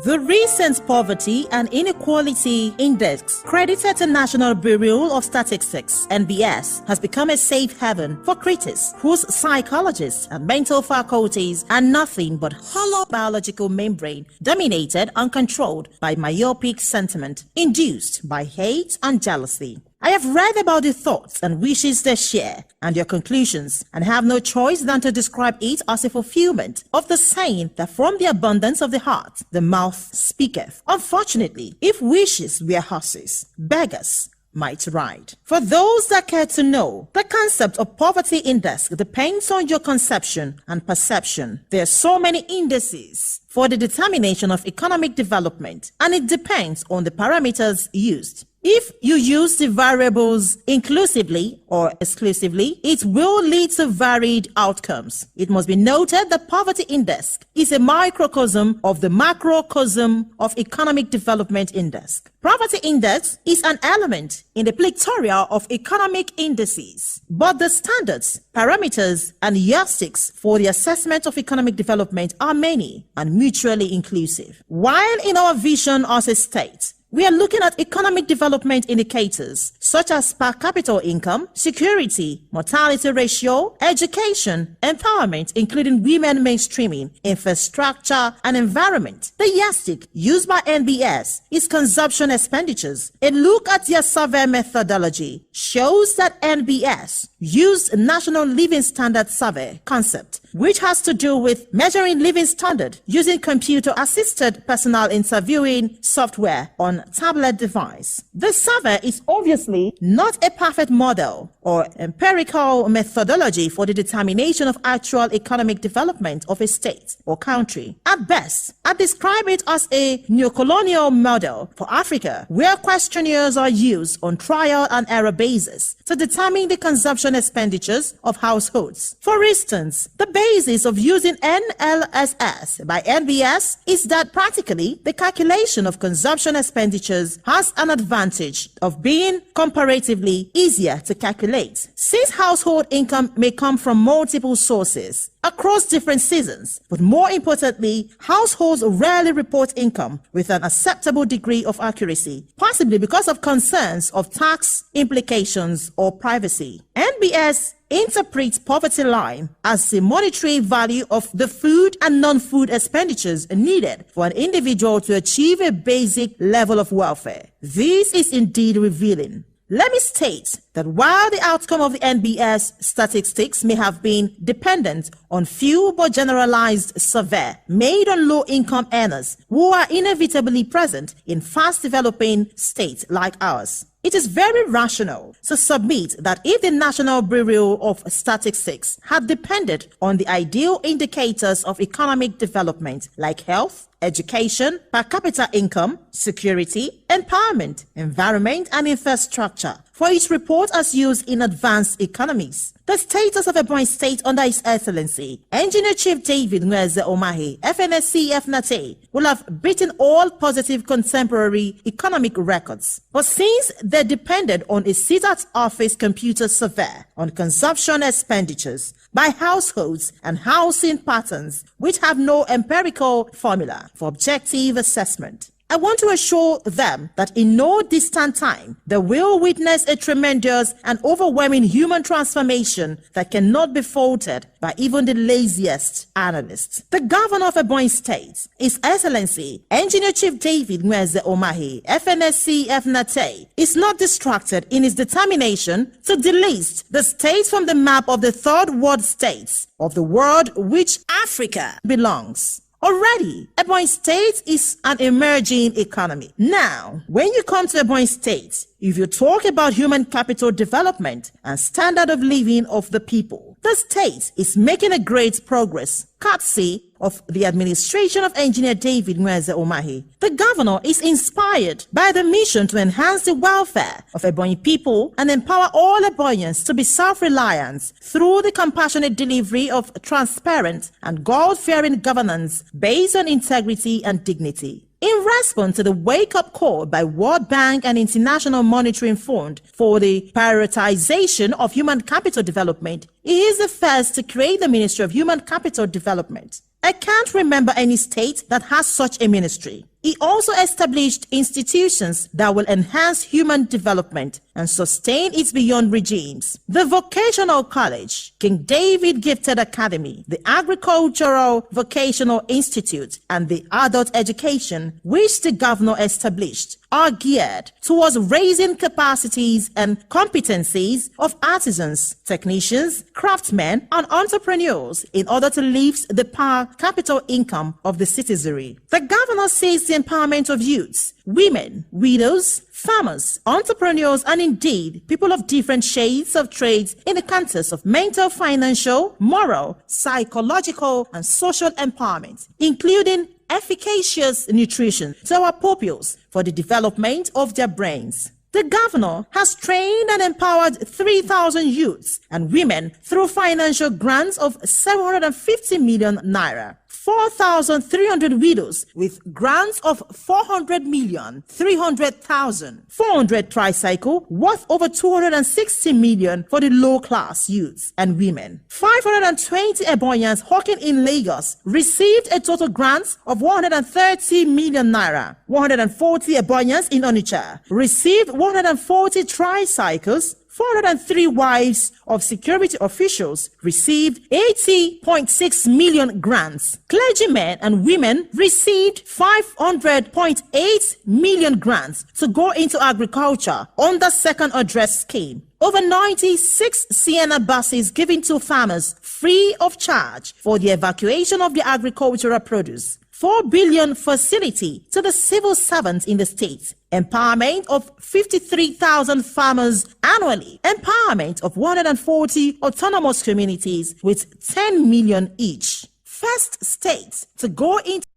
The recent Poverty and Inequality Index, credited to National Bureau of Statistics (NBS), has become a safe haven for critics whose psychologists and mental faculties are nothing but hollow biological membrane dominated and controlled by myopic sentiment induced by hate and jealousy. I have read about the thoughts and wishes they share and their conclusions, and have no choice than to describe it as a fulfillment of the saying that from the abundance of the heart the mouth speaketh. Unfortunately, if wishes were horses, beggars might ride. For those that care to know, the concept of poverty index depends on your conception and perception. There are so many indices for the determination of economic development, and it depends on the parameters used. If you use the variables inclusively or exclusively, it will lead to varied outcomes. It must be noted that poverty index is a microcosm of the macrocosm of economic development index. Poverty index is an element in the pictorial of economic indices, but the standards, parameters, and yardsticks for the assessment of economic development are many and mutually inclusive. While in our vision as a state, we are looking at economic development indicators such as per capita income, security, mortality ratio, education, empowerment, including women mainstreaming, infrastructure, and environment. The yardstick used by NBS is consumption expenditures. A look at their survey methodology shows that NBS used National Living Standard Survey concept, which has to do with measuring living standard using computer-assisted personal interviewing software on tablet device. The survey is obviously not a perfect model or empirical methodology for the determination of actual economic development of a state or country. At best, I describe it as a neocolonial model for Africa, where questionnaires are used on trial and error basis to determine the consumption expenditures of households. For instance, the basis of using NLSS by NBS is that practically the calculation of consumption expenditures has an advantage of being comparatively easier to calculate, since household income may come from multiple sources across different seasons. But more importantly, households rarely report income with an acceptable degree of accuracy, possibly because of concerns of tax implications or privacy. NBS interprets poverty line as the monetary value of the food and non-food expenditures needed for an individual to achieve a basic level of welfare. This is indeed revealing. Let me state that while the outcome of the NBS statistics may have been dependent on few but generalized survey made on low-income earners who are inevitably present in fast-developing states like ours, it is very rational to submit that if the National Bureau of Statistics had depended on the ideal indicators of economic development like health, education, per capita income, security, empowerment, environment, and infrastructure for its report as used in advanced economies, the status of Ebonyi State under His Excellency Engineer Chief Dave Nweze Umahi, FNSC FNATE, will have beaten all positive contemporary economic records. But since they depended on a sit-at-office computer survey on consumption expenditures by households and housing patterns which have no empirical formula for objective assessment, I want to assure them that in no distant time, they will witness a tremendous and overwhelming human transformation that cannot be faulted by even the laziest analysts. The governor of Ebonyi State, His Excellency Engineer Chief Dave Nweze Umahi, FNSC FNATE, is not distracted in his determination to delist the state from the map of the third world states of the world which Africa belongs. Already, Ebonyi State is an emerging economy. Now, when you come to Ebonyi State, if you talk about human capital development and standard of living of the people, the state is making a great progress, courtesy of the administration of Engineer Dave Nweze Umahi. The governor is inspired by the mission to enhance the welfare of Ebonyi people and empower all Ebonyans to be self-reliant through the compassionate delivery of transparent and God-fearing governance based on integrity and dignity. In response to the wake-up call by World Bank and International Monetary Fund for the prioritization of human capital development, he is the first to create the Ministry of Human Capital Development. I can't remember any state that has such a ministry. He also established institutions that will enhance human development and sustain it beyond regimes. The Vocational College, King David Gifted Academy, the Agricultural Vocational Institute, and the Adult Education, which the governor established, are geared towards raising capacities and competencies of artisans, technicians, craftsmen, and entrepreneurs in order to lift the per capita income of the citizenry. The governor sees the empowerment of youths, women, widows, farmers, entrepreneurs, and indeed people of different shades of trades in the context of mental, financial, moral, psychological, and social empowerment, including efficacious nutrition to our pupils for the development of their brains. The governor has trained and empowered 3,000 youths and women through financial grants of 750 million naira. 4,300 widows with grants of 400,300,000, 400 tricycle worth over 260 million for the low-class youths and women. 520 Ebonyans hawking in Lagos received a total grant of 130 million naira. 140 Ebonyans in Onitsha received 140 tricycles. 403 wives of security officials received 80.6 million grants. Clergymen and women received 500.8 million grants to go into agriculture under second address scheme. Over 96 Sienna buses given to farmers free of charge for the evacuation of the agricultural produce. 4 billion facility to the civil servants in the state. Empowerment of 53,000 farmers annually. Empowerment of 140 autonomous communities with 10 million each. First state to go into